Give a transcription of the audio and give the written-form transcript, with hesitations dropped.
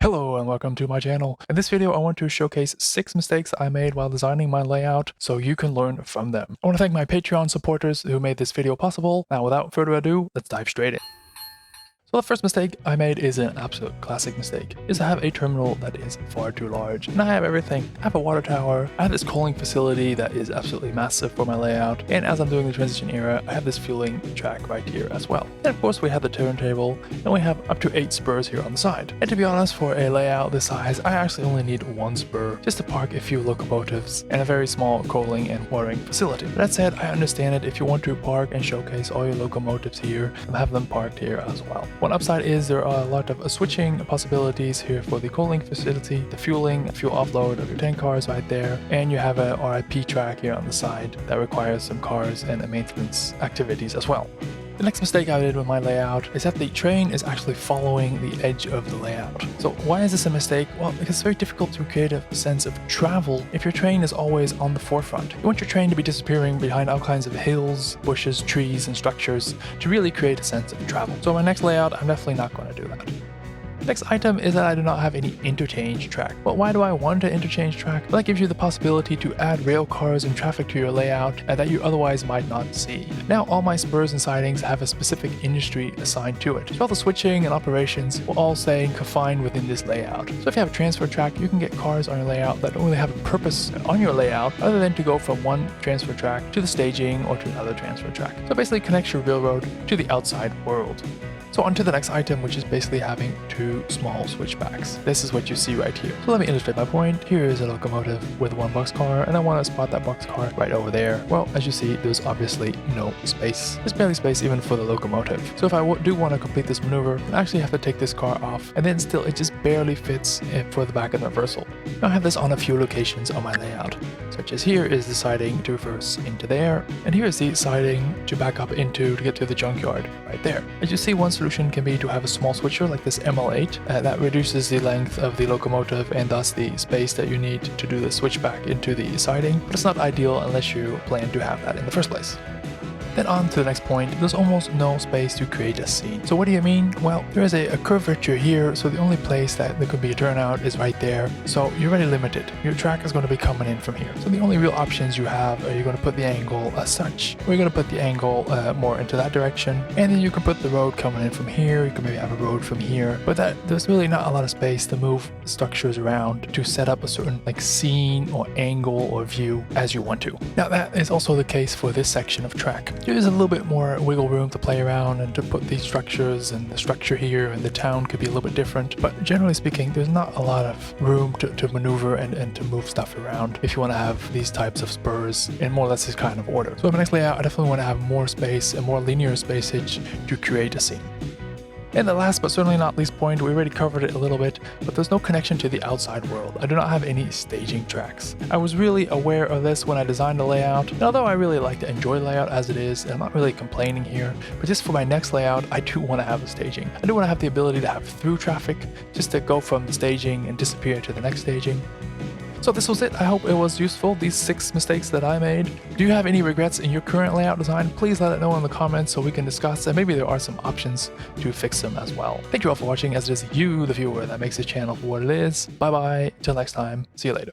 Hello and welcome to my channel. In this video, I want to showcase 6 mistakes I made while designing my layout so you can learn from them. I want to thank my Patreon supporters who made this video possible. Now without further ado, let's dive straight in. So the first mistake I made is an absolute classic mistake, is to have a terminal that is far too large. And I have everything. I have a water tower, I have this calling facility that is absolutely massive for my layout, and as I'm doing the transition era, I have this fueling track right here as well. And of course we have the turntable, and we have up to 8 spurs here on the side. And to be honest, for a layout this size, I actually only need 1 spur just to park a few locomotives and a very small coaling and watering facility. That said, I understand it if you want to park and showcase all your locomotives here and have them parked here as well. One upside is there are a lot of switching possibilities here for the coaling facility, the fueling, fuel offload of your tank cars right there, and you have a RIP track here on the side that requires some cars and maintenance activities as well. The next mistake I did with my layout is that the train is actually following the edge of the layout. So why is this a mistake? Well, because it's very difficult to create a sense of travel if your train is always on the forefront. You want your train to be disappearing behind all kinds of hills, bushes, trees, and structures to really create a sense of travel. So my next layout, I'm definitely not going to do that. Next item is that I do not have any interchange track. But why do I want an interchange track? Well, that gives you the possibility to add rail cars and traffic to your layout that you otherwise might not see. Now all my spurs and sidings have a specific industry assigned to it. So all the switching and operations will all stay confined within this layout. So if you have a transfer track, you can get cars on your layout that don't really have a purpose on your layout other than to go from one transfer track to the staging or to another transfer track. So it basically connects your railroad to the outside world. So on to the next item, which is basically having 2 small switchbacks. This is what you see right here. So let me illustrate my point. Here is a locomotive with 1 boxcar, and I want to spot that boxcar right over there. Well, as you see, there's obviously no space. There's barely space even for the locomotive. So if I do want to complete this maneuver, I actually have to take this car off, and then still it just barely fits for the back of the reversal. Now I have this on a few locations on my layout, such as here is the siding to reverse into there, and here is the siding to back up into to get to the junkyard right there. As you see, one solution can be to have a small switcher like this ML8 that reduces the length of the locomotive and thus the space that you need to do the switchback into the siding, but it's not ideal unless you plan to have that in the first place. Then on to the next point, there's almost no space to create a scene. So what do you mean? Well, there is a curvature here, so the only place that there could be a turnout is right there. So you're already limited. Your track is going to be coming in from here. So the only real options you have are you're going to put the angle as such, or you're going to put the angle more into that direction, and then you can put the road coming in from here. You can maybe have a road from here, but there's really not a lot of space to move structures around to set up a certain scene or angle or view as you want to. Now that is also the case for this section of track. There's a little bit more wiggle room to play around and to put these structures, and the structure here and the town could be a little bit different, but generally speaking there's not a lot of room to maneuver and to move stuff around if you want to have these types of spurs in more or less this kind of order. So in my next layout I definitely want to have more space and more linear spacage to create a scene. And the last but certainly not least point, we already covered it a little bit, but there's no connection to the outside world. I do not have any staging tracks. I was really aware of this when I designed the layout, and although I really like to enjoy layout as it is, and I'm not really complaining here, but just for my next layout, I do want to have a staging. I do want to have the ability to have through traffic, just to go from the staging and disappear to the next staging. So this was it. I hope it was useful, these 6 mistakes that I made. Do you have any regrets in your current layout design? Please let it know in the comments so we can discuss, and maybe there are some options to fix them as well. Thank you all for watching, as it is you, the viewer, that makes this channel for what it is. Bye bye, till next time, see you later.